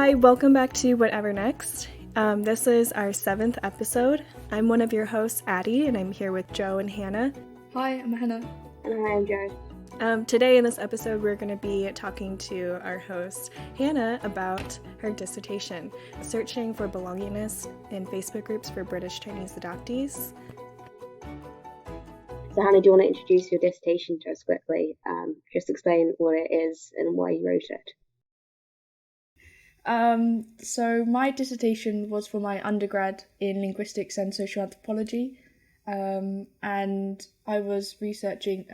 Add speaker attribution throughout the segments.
Speaker 1: Hi, welcome back to Whatever Next. This is our 7th episode. I'm one of your hosts, Addie, and I'm here with Joe and Hannah.
Speaker 2: Hi, I'm Hannah.
Speaker 3: And hi, I'm Joe.
Speaker 1: Today in this episode, we're going to be talking to our host, Hannah, about her dissertation, Searching for Belongingness in Facebook Groups for British Chinese Adoptees.
Speaker 3: So Hannah, do you want to introduce your dissertation to us quickly? Just explain what it is and why you wrote it.
Speaker 2: So my dissertation was for my undergrad in linguistics and social anthropology, and I was researching,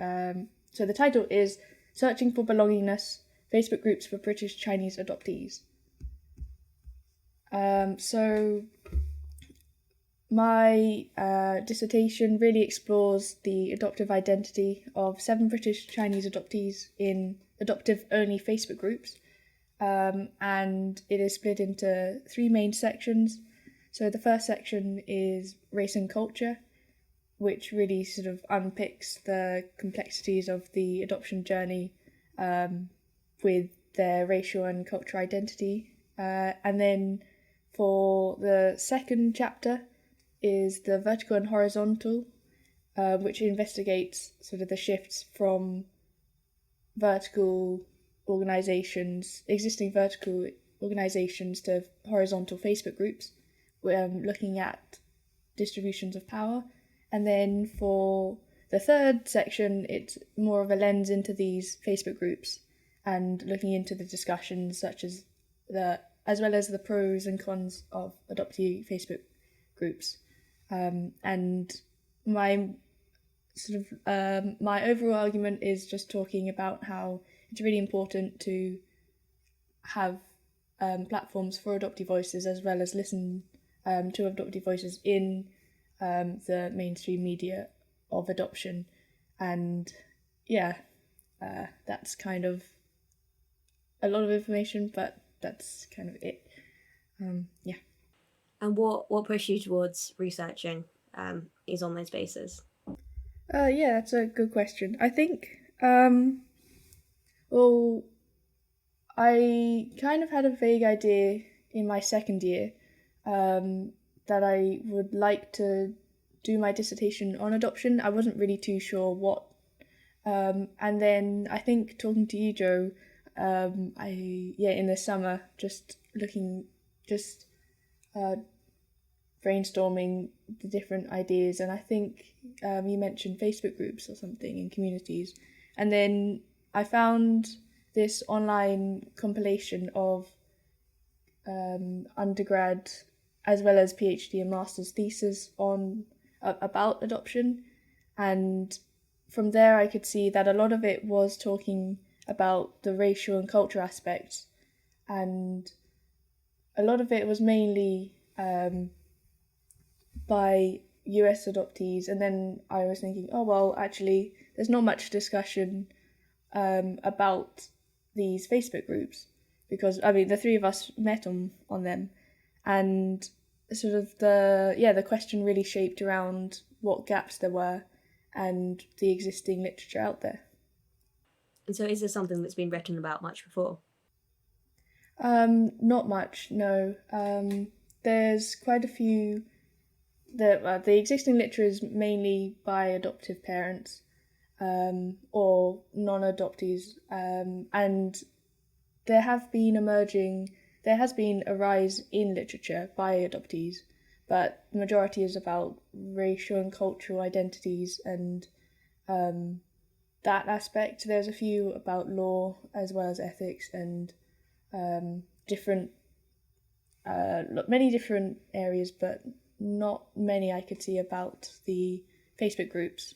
Speaker 2: so the title is Searching for Belongingness, Facebook Groups for British Chinese Adoptees. So my dissertation really explores the adoptive identity of 7 British Chinese adoptees in adoptive-only Facebook groups. And it is split into 3 main sections. So the first section is race and culture, which really sort of unpicks the complexities of the adoption journey with their racial and cultural identity. And then for the second chapter is the vertical and horizontal, which investigates sort of the shifts from existing vertical organisations to horizontal Facebook groups, looking at distributions of power. And then for the third section, it's more of a lens into these Facebook groups and looking into the discussions as well as the pros and cons of adoptee Facebook groups. And my my overall argument is just talking about how it's really important to have platforms for adoptee voices as well as listen to adoptee voices in the mainstream media of adoption. And that's kind of a lot of information, but that's kind of it.
Speaker 4: And what pushed you towards researching is on those bases?
Speaker 2: That's a good question. I think, I kind of had a vague idea in my second year that I would like to do my dissertation on adoption. I wasn't really too sure what. And then I think talking to you, Joe, in the summer, brainstorming the different ideas, and I think you mentioned Facebook groups or something in communities, and then I found this online compilation of undergrad as well as PhD and master's thesis on about adoption, and from there I could see that a lot of it was talking about the racial and cultural aspects, and a lot of it was mainly by US adoptees. And then I was thinking, actually there's not much discussion about these Facebook groups, because the 3 of us met on them, and sort of the question really shaped around what gaps there were and the existing literature out there.
Speaker 4: And so is this something that's been written about much before?
Speaker 2: Not much, no. There's quite a few. The existing literature is mainly by adoptive parents or non-adoptees, and there has been a rise in literature by adoptees, but the majority is about racial and cultural identities and that aspect. There's a few about law as well as ethics and many different areas, but not many I could see about the Facebook groups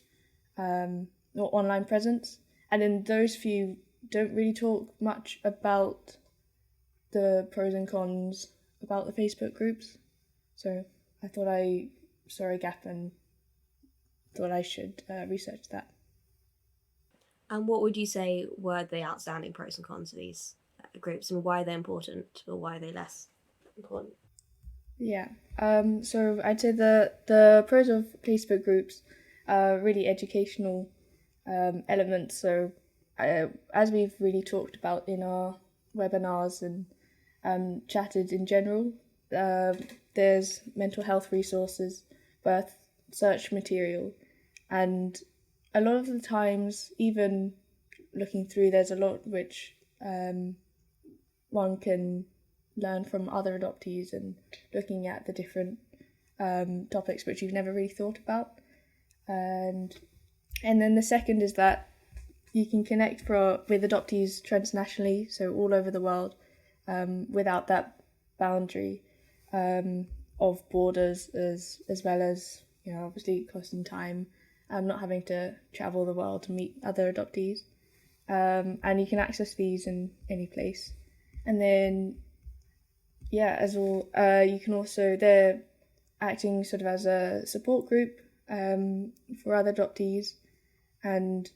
Speaker 2: or online presence. And then those few don't really talk much about the pros and cons about the Facebook groups. So I thought I saw a gap and thought I should research that.
Speaker 4: And what would you say were the outstanding pros and cons of these groups, and why they're important or why they're less important?
Speaker 2: Yeah, so I'd say the pros of Facebook groups are really educational elements. So as we've really talked about in our webinars and chatted in general. There's mental health resources, birth search material, and a lot of the times, even looking through, there's a lot which one can learn from other adoptees and looking at the different topics which you've never really thought about. And then the second is that you can connect with adoptees transnationally, so all over the world, without that boundary of borders, as well as, you know, obviously costing time, not having to travel the world to meet other adoptees. And you can access these in any place. And then, yeah, as well, you can also, they're acting sort of as a support group for other adoptees, and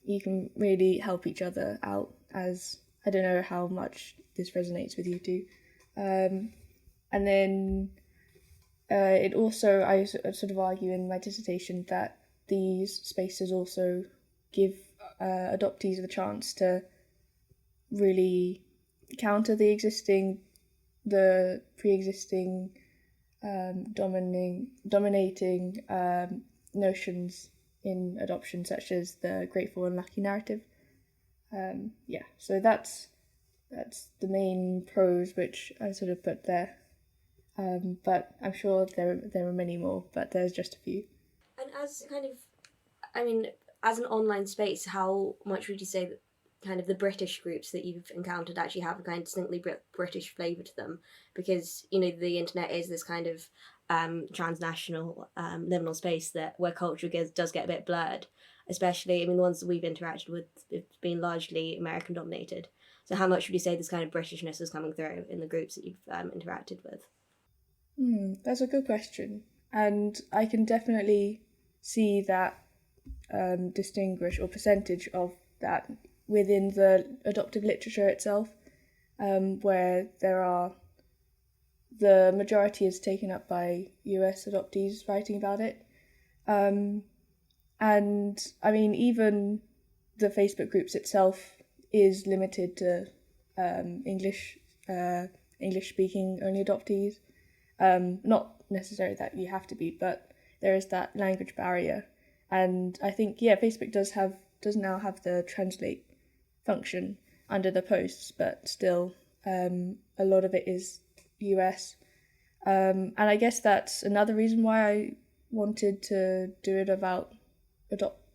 Speaker 2: you can really help each other out, as I don't know how much this resonates with you too. And then it also, I sort of argue in my dissertation that these spaces also give adoptees the chance to really counter the pre-existing dominating notions in adoption, such as the grateful and lucky narrative. So that's the main pros which I sort of put there. But I'm sure there are many more, but there's just a few.
Speaker 4: And as kind of, I mean, as an online space, how much would you say that kind of the British groups that you've encountered actually have a kind of distinctly British flavour to them? Because, you know, the internet is this kind of transnational liminal space where culture does get a bit blurred. Especially, I mean, the ones that we've interacted with have been largely American dominated. So how much would you say this kind of Britishness is coming through in the groups that you've interacted with?
Speaker 2: That's a good question. And I can definitely see that distinguish or percentage of that within the adoptive literature itself, where the majority is taken up by US adoptees writing about it. And I mean, even the Facebook groups itself is limited to English speaking only adoptees. Not necessarily that you have to be, but there is that language barrier. And I think, Facebook does now have the translate function under the posts, but still a lot of it is US. And I guess that's another reason why I wanted to do it about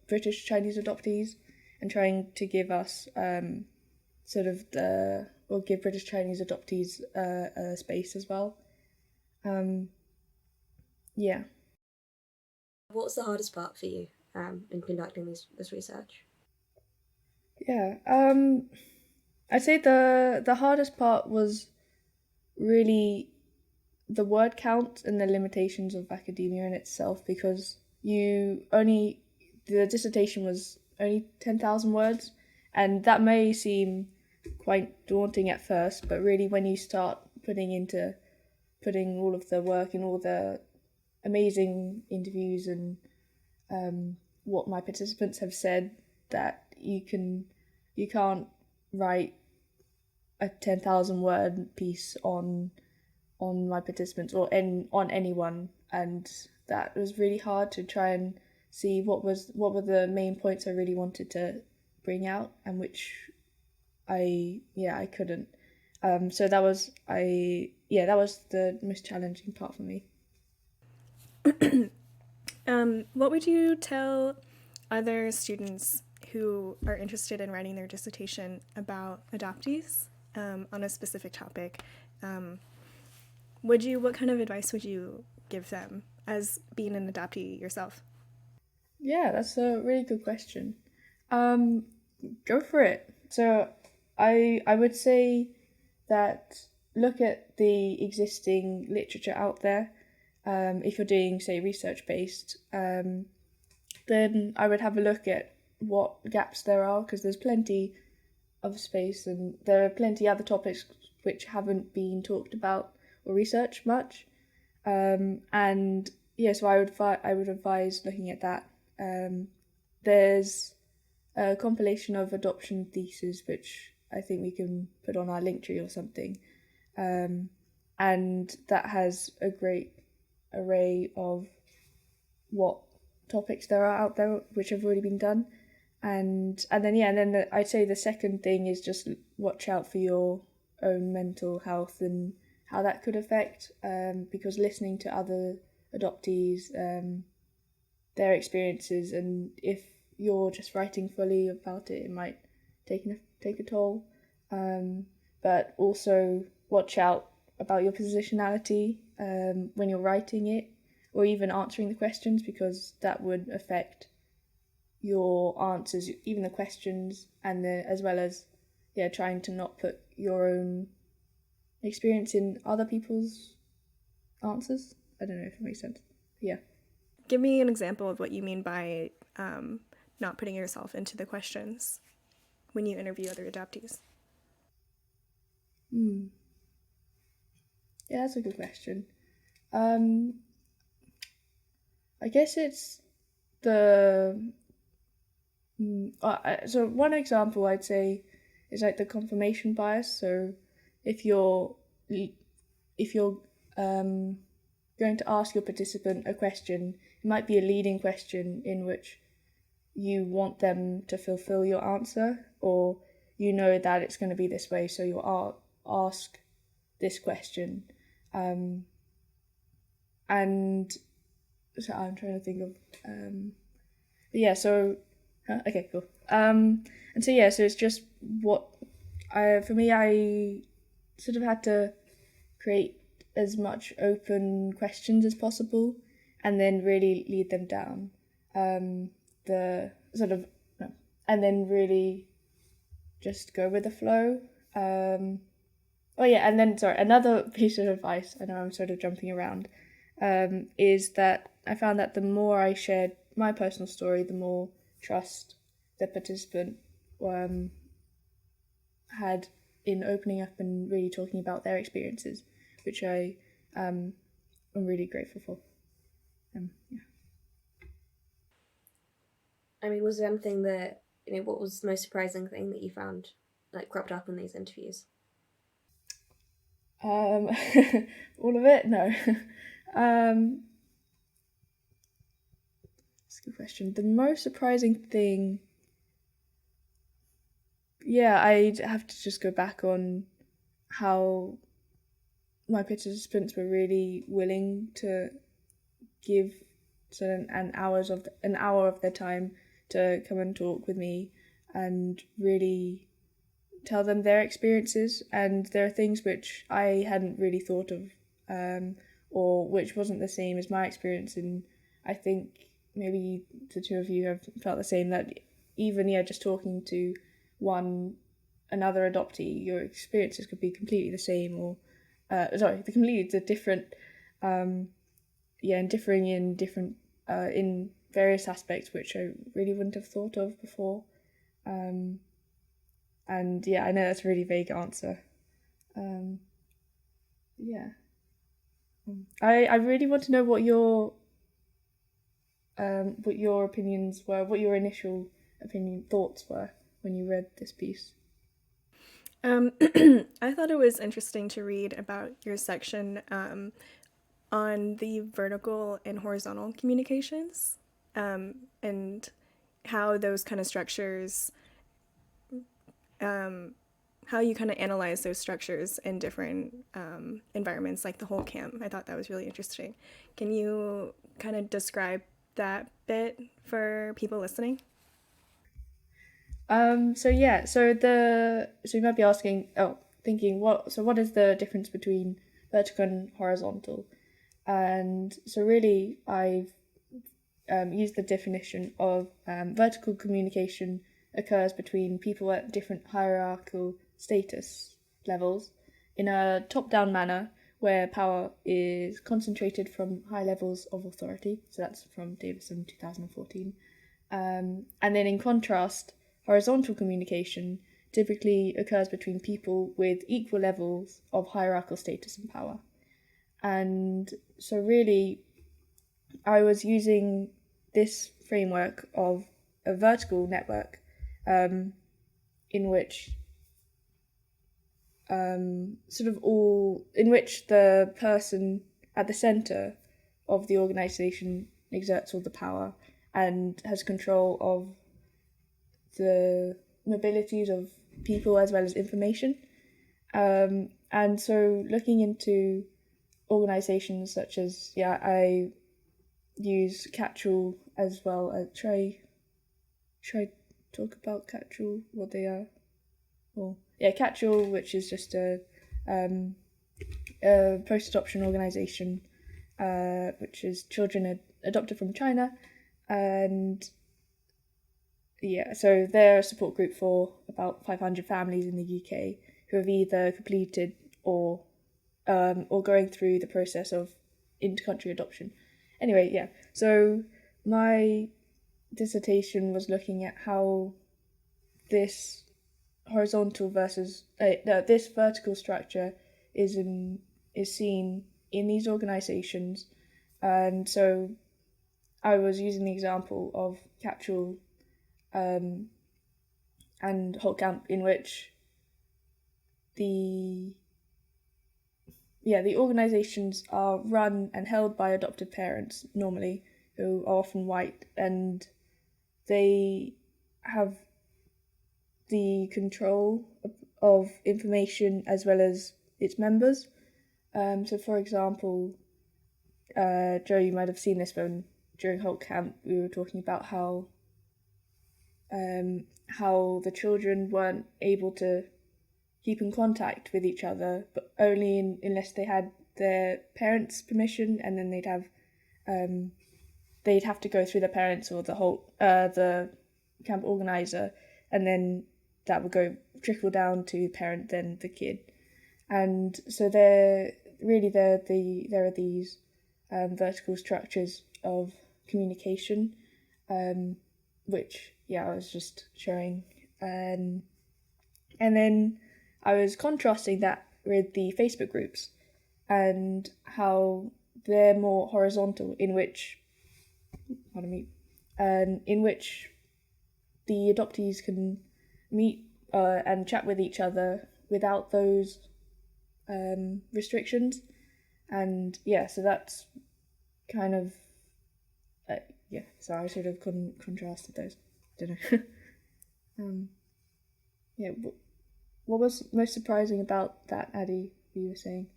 Speaker 2: British Chinese adoptees and trying to give us give British Chinese adoptees a space as well.
Speaker 4: What's the hardest part for you in conducting this research?
Speaker 2: I'd say the hardest part was really the word count and the limitations of academia in itself, because the dissertation was only 10,000 words, and that may seem quite daunting at first, but really when you start putting all of the work and all the amazing interviews and what my participants have said, that you can't write a 10,000 word piece on my participants or on anyone, and that was really hard to try and see what were the main points I really wanted to bring out, and which I couldn't. So that was the most challenging part for me.
Speaker 1: What would you tell other students who are interested in writing their dissertation about adoptees on a specific topic? What kind of advice would you give them as being an adoptee yourself?
Speaker 2: Yeah, that's a really good question. Go for it. So I would say that look at the existing literature out there. If you're doing, say, research-based, then I would have a look at what gaps there are, because there's plenty of space and there are plenty other topics which haven't been talked about or researched much. So I would advise looking at that. There's a compilation of adoption theses which I think we can put on our link tree or something, and that has a great array of what topics there are out there which have already been done. And then I'd say the second thing is just watch out for your own mental health and how that could affect, because listening to other adoptees, their experiences, and if you're just writing fully about it, it might take a toll. But also watch out about your positionality when you're writing it, or even answering the questions, because that would affect your answers, even the questions, and as well as trying to not put your own experience in other people's answers. I don't know if it makes sense. Yeah.
Speaker 1: Give me an example of what you mean by not putting yourself into the questions when you interview other adoptees.
Speaker 2: Yeah, that's a good question. I guess it's the so one example I'd say is like the confirmation bias. So if you're going to ask your participant a question, it might be a leading question in which you want them to fulfill your answer, or you know that it's going to be this way, so you'll ask this question. And so I'm trying to think of okay, cool. And so it's just what for me, I sort of had to create as much open questions as possible, and then really lead them down and then really just go with the flow. Another piece of advice, I know I'm sort of jumping around, is that I found that the more I shared my personal story, the more trust the participant had in opening up and really talking about their experiences, which I am really grateful for.
Speaker 4: I mean, was there anything that, what was the most surprising thing that you found cropped up in these interviews?
Speaker 2: All of it? No. That's a good question. The most surprising thing, I'd have to just go back on how my participants were really willing to give an hour of their time to come and talk with me and really tell them their experiences. And there are things which I hadn't really thought of, or which wasn't the same as my experience. And I think maybe the two of you have felt the same, that even just talking to another adoptee, your experiences could be completely the same, or completely different, and differing in different in various aspects which I really wouldn't have thought of before. And I know that's a really vague answer. I really want to know what your opinions were, what your initial thoughts were when you read this piece.
Speaker 1: I thought it was interesting to read about your section on the vertical and horizontal communications, and how those kind of structures, how you kind of analyze those structures in different environments, like the whole camp. I thought that was really interesting. Can you kind of describe that bit for people listening?
Speaker 2: So you might be asking, what is the difference between vertical and horizontal? And so really I've used the definition of vertical communication occurs between people at different hierarchical status levels in a top-down manner, where power is concentrated from high levels of authority. So that's from Davison 2014. And then in contrast, horizontal communication typically occurs between people with equal levels of hierarchical status and power. And so really, I was using this framework of a vertical network in which sort of all in which the person at the center of the organization exerts all the power and has control of the mobilities of people as well as information. And so looking into organizations such as, I use Catchall as well. Should I talk about Catchall, what they are? Well, Catchall, which is just a post-adoption organization, which is children adopted from China, and so they're a support group for about 500 families in the UK who have either completed or going through the process of inter-country adoption. Anyway, so my dissertation was looking at how this horizontal versus this vertical structure is seen in these organizations, and so I was using the example of Catchall and Holtkamp, in which the organizations are run and held by adoptive parents normally, who are often white, and they have the control of information as well as its members. So, for example, Joe, you might have seen this when during Holtkamp we were talking about how the children weren't able to keep in contact with each other, but only unless they had their parents' permission, and then they'd have to go through the parents or the camp organizer, and then that would trickle down to the parent, then the kid. And so there are these vertical structures of communication, which I was just showing, and then I was contrasting that with the Facebook groups and how they're more horizontal, in which the adoptees can meet and chat with each other without those restrictions. And so that's kind of so I sort of contrasted those. I don't know. What was most surprising about that, Addie, you were saying?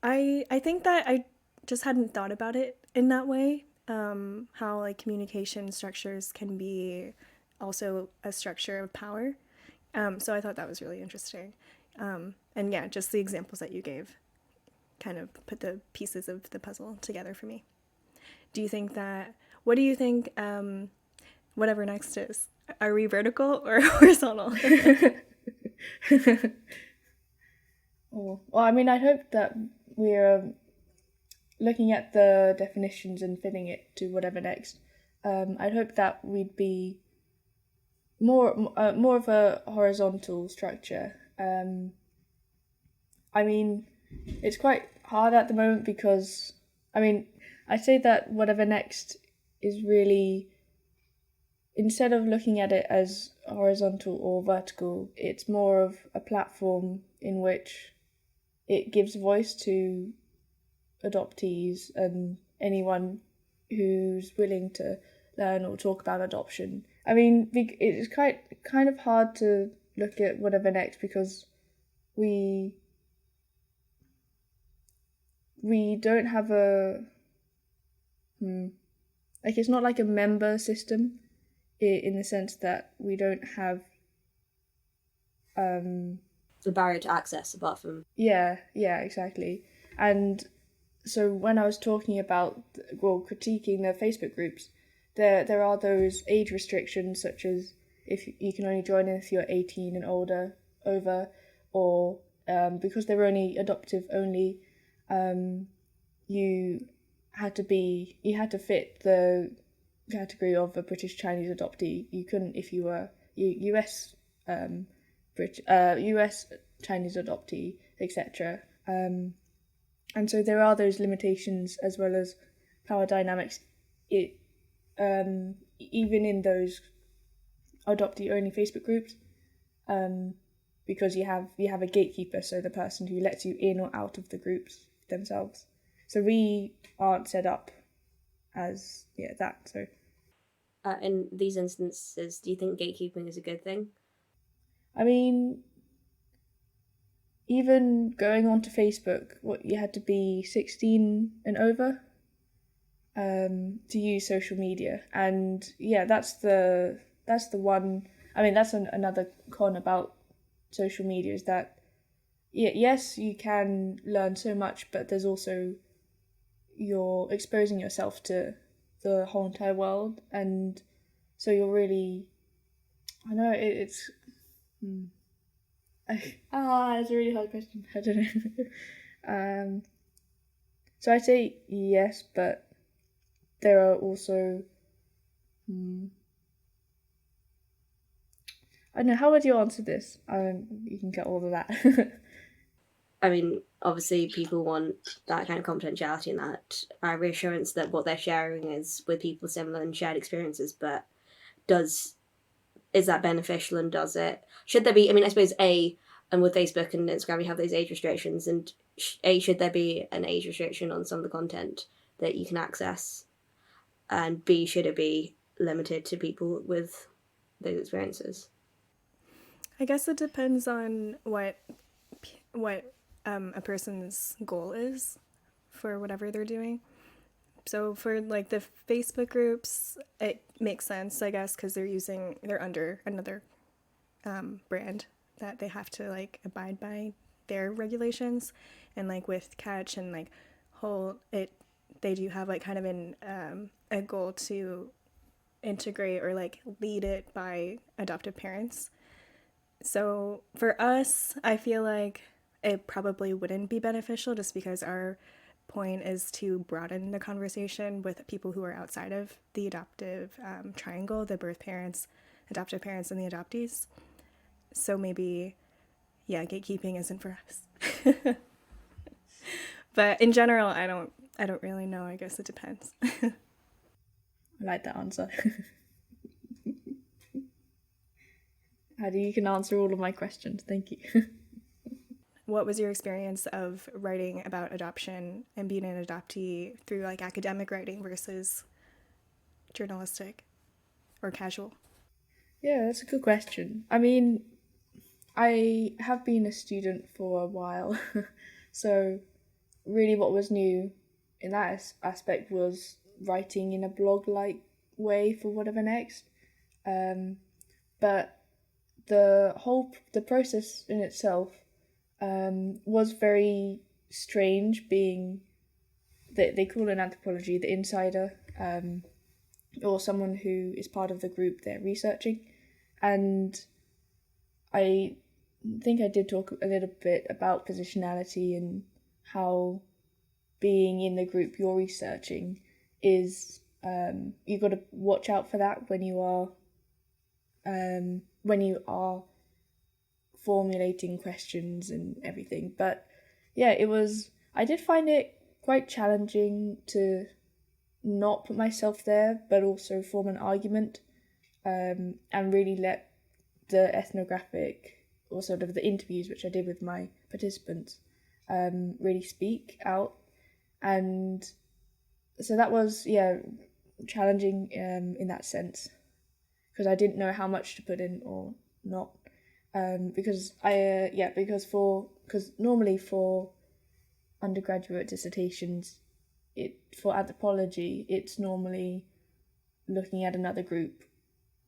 Speaker 1: I think that I just hadn't thought about it in that way. How like communication structures can be also a structure of power. So I thought that was really interesting. And just the examples that you gave kind of put the pieces of the puzzle together for me. What do you think whatever next is? Are we vertical or horizontal?
Speaker 2: Well, I mean, I hope that we're looking at the definitions and fitting it to whatever next. I'd hope that we'd be more of a horizontal structure. I mean, it's quite hard at the moment because, I'd say that whatever next is really, instead of looking at it as horizontal or vertical, it's more of a platform in which it gives voice to adoptees and anyone who's willing to learn or talk about adoption. I mean, it's kind of hard to look at whatever next because we don't have it's not like a member system in the sense that we don't have
Speaker 4: the barrier to access apart from
Speaker 2: exactly. And so when I was talking about critiquing the Facebook groups, there are those age restrictions, such as if you can only join if you're 18 and over, or because they were only adoptive only, you had to fit the category of a British Chinese adoptee. You couldn't if you were US US Chinese adoptee, etc. And so there are those limitations as well as power dynamics. Even in those adoptee only Facebook groups, because you have a gatekeeper, so the person who lets you in or out of the groups themselves. So we aren't set up as that. So
Speaker 4: In these instances, do you think gatekeeping is a good thing?
Speaker 2: I mean, even going onto Facebook, you had to be 16 and over to use social media, and that's the one. I mean, that's another con about social media, is that yes, you can learn so much, but there's also, you're exposing yourself to the whole entire world, and so you're really, I know it's it's a really hard question. I don't know. So I say yes, but there are also I don't know, how would you answer this? You can get all of that.
Speaker 4: I mean, obviously, people want that kind of confidentiality and that reassurance that what they're sharing is with people similar and shared experiences. But is that beneficial, and should there be? I mean, I suppose and with Facebook and Instagram, you have those age restrictions, and should there be an age restriction on some of the content that you can access, and B, should it be limited to people with those experiences?
Speaker 1: I guess it depends on what a person's goal is for whatever they're doing. So for like the Facebook groups, it makes sense, I guess, because they're under another brand that they have to like abide by their regulations, and like with Catch and like whole it, they do have like kind of a goal to integrate or like lead it by adoptive parents. So for us, I feel like it probably wouldn't be beneficial, just because our point is to broaden the conversation with people who are outside of the adoptive triangle, the birth parents, adoptive parents, and the adoptees. So maybe, yeah, gatekeeping isn't for us. But in general, I don't really know. I guess it depends.
Speaker 2: I like that answer. Hadi, you can answer all of my questions. Thank you.
Speaker 1: What was your experience of writing about adoption and being an adoptee through like academic writing versus journalistic or casual?
Speaker 2: Yeah, that's a good question. I mean, I have been a student for a while, so really what was new in that aspect was writing in a blog-like way for Whatever Next. But the process in itself was very strange, being that they call in anthropology the insider, or someone who is part of the group they're researching. And I think I did talk a little bit about positionality and how being in the group you're researching is, you've got to watch out for that when you are formulating questions and everything. But yeah, I did find it quite challenging to not put myself there, but also form an argument, and really let the ethnographic, or sort of the interviews which I did with my participants, really speak out. And so that was challenging in that sense, because I didn't know how much to put in or not, because normally for undergraduate dissertations, for anthropology, it's normally looking at another group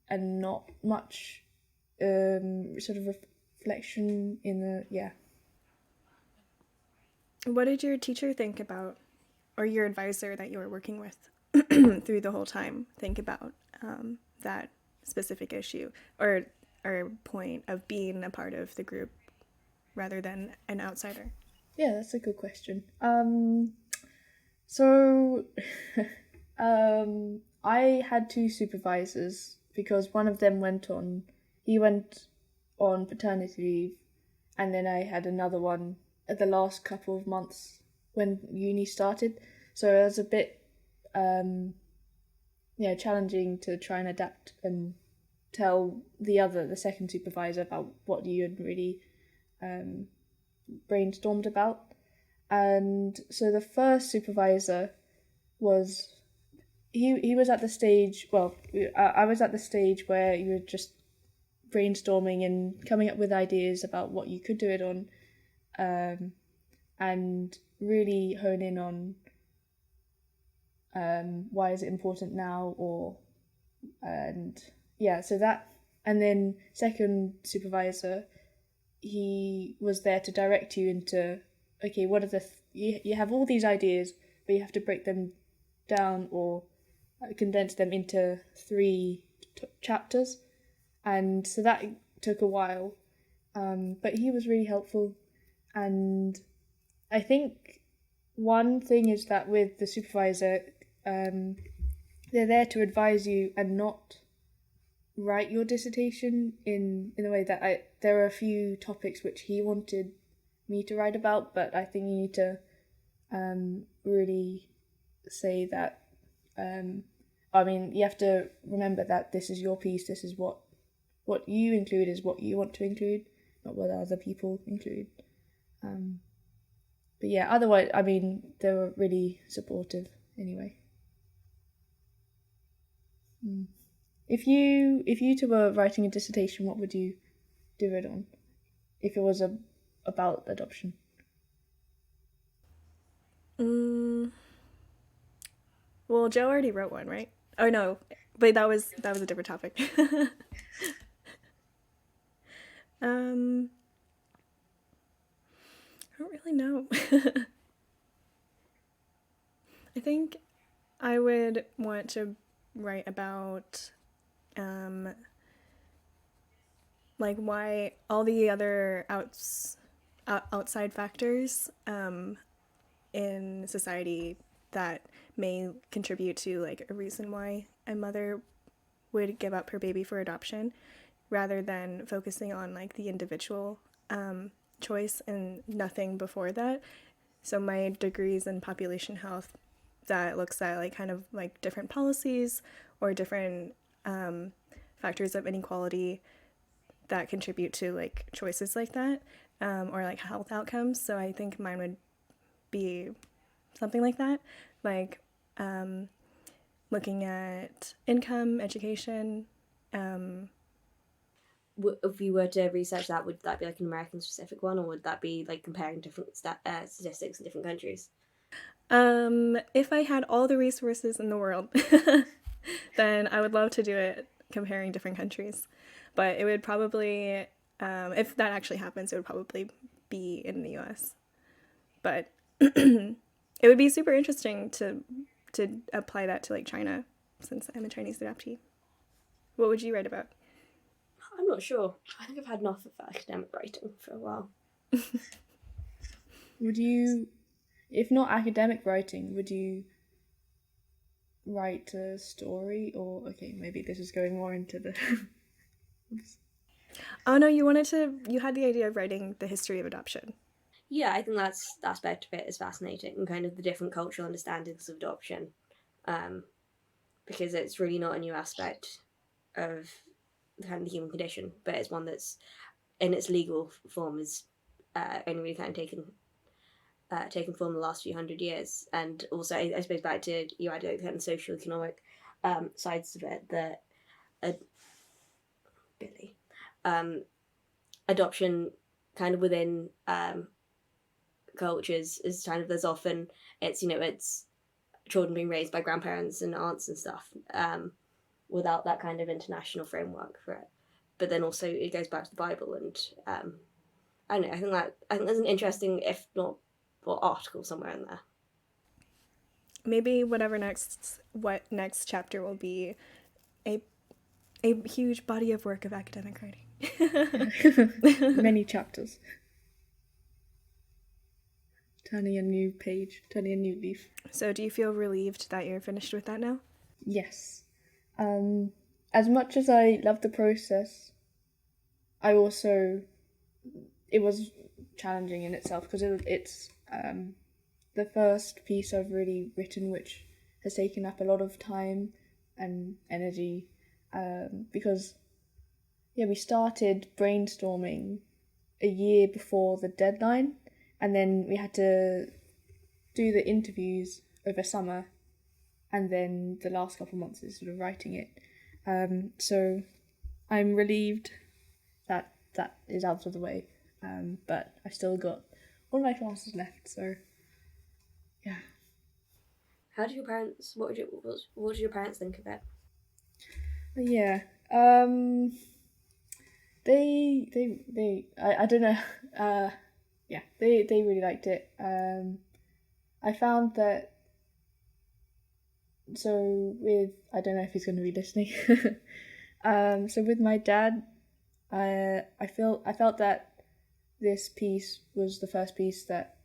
Speaker 2: and not much sort of reflection in the.
Speaker 1: What did your teacher think about, or your advisor that you were working with through the whole time think about that specific issue or point of being a part of the group rather than an outsider?
Speaker 2: Yeah, that's a good question. So I had two supervisors, because one of them went on paternity leave, and then I had another one at the last couple of months when uni started. So it was a bit challenging to try and adapt and tell the second supervisor about what you had really brainstormed about. And so the first supervisor was he was at the stage. Well, I was at the stage where you were just brainstorming and coming up with ideas about what you could do it on, and really hone in on why is it important now, so that. And then second supervisor, he was there to direct you into, okay, what are you have all these ideas, but you have to break them down or condense them into 3 chapters. And so that took a while, but he was really helpful. And I think one thing is that with the supervisor, they're there to advise you and not write your dissertation in a way that there are a few topics which he wanted me to write about, but I think you need to really say that. You have to remember that this is your piece. This is what you include is what you want to include, not what other people include. But yeah, otherwise, they were really supportive anyway. If you two were writing a dissertation, what would you do it on? If it was about adoption?
Speaker 1: Well, Joe already wrote one, right? Oh no, but that was a different topic. I don't really know. I think I would want to write about like why all the other outside factors in society that may contribute to like a reason why a mother would give up her baby for adoption, rather than focusing on like the individual choice and nothing before that. So my degree's in population health, that looks at like kind of like different policies or different factors of inequality that contribute to like choices like that, or like health outcomes. So I think mine would be something like that, like looking at income, education.
Speaker 4: If you were to research that, would that be like an American specific one, or would that be like comparing different statistics in different countries?
Speaker 1: If I had all the resources in the world, then I would love to do it comparing different countries. But it would probably, if that actually happens, it would probably be in the US. But it would be super interesting to apply that to like China, since I'm a Chinese adoptee. What would you write about?
Speaker 4: I'm not sure. I think I've had enough of academic writing for a while.
Speaker 2: Would you, if not academic writing, would you write a story? Or, okay, maybe this is going more into the...
Speaker 1: Oh no, you had the idea of writing the history of adoption.
Speaker 4: Yeah, I think that's aspect of it is fascinating, and kind of the different cultural understandings of adoption, because it's really not a new aspect of kind of the human condition, but it's one that's in its legal form is only really kind of taken form in the last few hundred years. And also, I suppose back to your idea of kind of social economic sides of it, that adoption kind of within cultures is kind of, there's often it's children being raised by grandparents and aunts and stuff, without that kind of international framework for it. But then also it goes back to the Bible, and I don't know. I think there's an interesting, if not, article somewhere in there.
Speaker 1: Maybe what next chapter will be a huge body of work of academic writing.
Speaker 2: Many chapters. Turning a new page, turning a new leaf.
Speaker 1: So do you feel relieved that you're finished with that now?
Speaker 2: Yes. As much as I love the process, I also, it was challenging in itself, because it's the first piece I've really written which has taken up a lot of time and energy, because we started brainstorming a year before the deadline, and then we had to do the interviews over summer, and then the last couple of months is sort of writing it. So I'm relieved that that is out of the way, but I've still got all my classes left, so yeah.
Speaker 4: How did your parents? What did your parents think of it?
Speaker 2: Yeah. I don't know. Yeah, they really liked it. I found that. So I don't know if he's going to be listening. So with my dad, I felt that this piece was the first piece that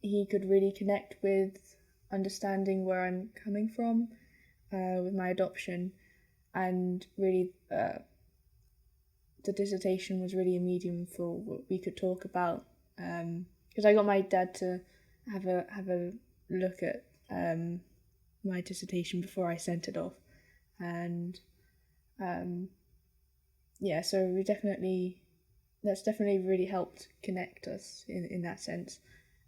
Speaker 2: he could really connect with, understanding where I'm coming from, with my adoption, and really the dissertation was really a medium for what we could talk about. Because I got my dad to have a look at my dissertation before I sent it off, and so that's definitely really helped connect us in that sense.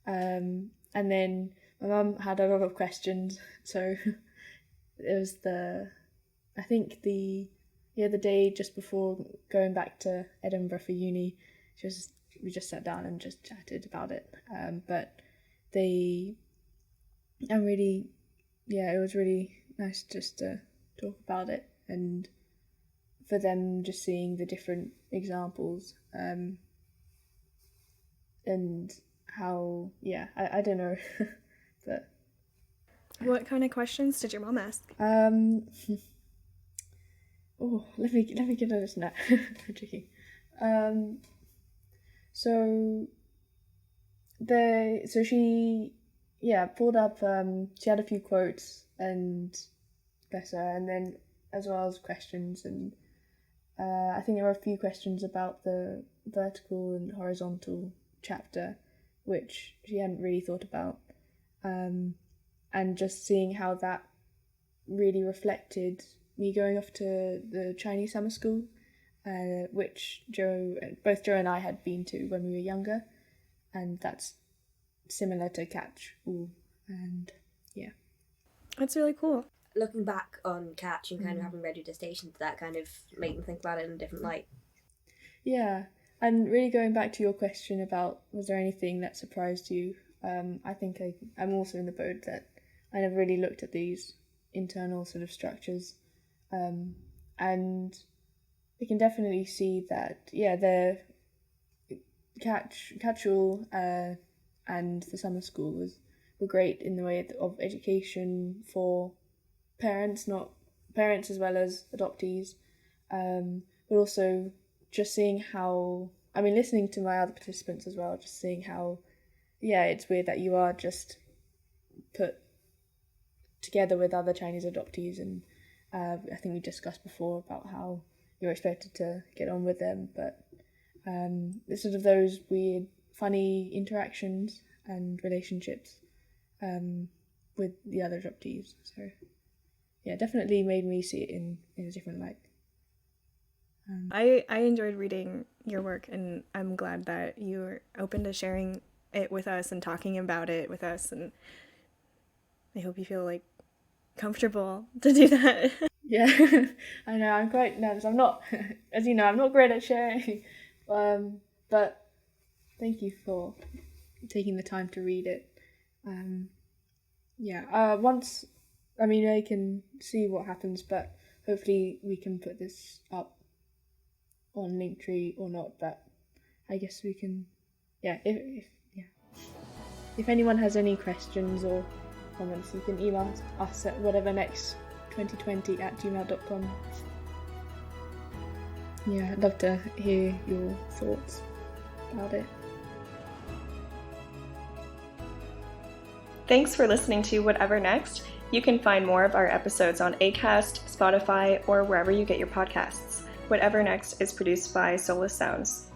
Speaker 2: And then my mum had a lot of questions, so it was the day just before going back to Edinburgh for uni, we just sat down and just chatted about it. But it was really nice just to talk about it, and for them just seeing the different examples, and how, I don't know, but...
Speaker 1: What kind of questions did your mom ask?
Speaker 2: Oh, let me get on this now. I'm joking. So she pulled up. She had a few quotes, and bless her, and then as well as questions, and I think there were a few questions about the vertical and horizontal chapter, which she hadn't really thought about, and just seeing how that really reflected me going off to the Chinese summer school, which both Joe and I had been to when we were younger, and that's similar to Catch. And yeah.
Speaker 1: That's really cool.
Speaker 4: Looking back on Catch and kind of having read your dissertation, that kind of made me think about it in a different light.
Speaker 2: Yeah, and really going back to your question about was there anything that surprised you, I think I'm also in the boat that I never really looked at these internal sort of structures, and we can definitely see that the Catch-all and the summer school were great in the way of education for parents as well as adoptees, but also just seeing how, listening to my other participants as well, just seeing how it's weird that you are just put together with other Chinese adoptees, and I think we discussed before about how you're expected to get on with them, but it's sort of those weird, funny interactions and relationships with the other adoptees. So yeah, definitely made me see it in a different light.
Speaker 1: I enjoyed reading your work, and I'm glad that you're open to sharing it with us and talking about it with us, and I hope you feel like comfortable to do that.
Speaker 2: Yeah, I know, I'm quite nervous. I'm not, as you know, I'm not great at sharing, but thank you for taking the time to read it. Once, I can see what happens, but hopefully we can put this up on Linktree or not, but I guess we can, if anyone has any questions or comments, you can email us at whatevernext2020@gmail.com. Yeah, I'd love to hear your thoughts about it.
Speaker 1: Thanks for listening to Whatever Next. You can find more of our episodes on Acast, Spotify, or wherever you get your podcasts. Whatever Next is produced by Solus Sounds.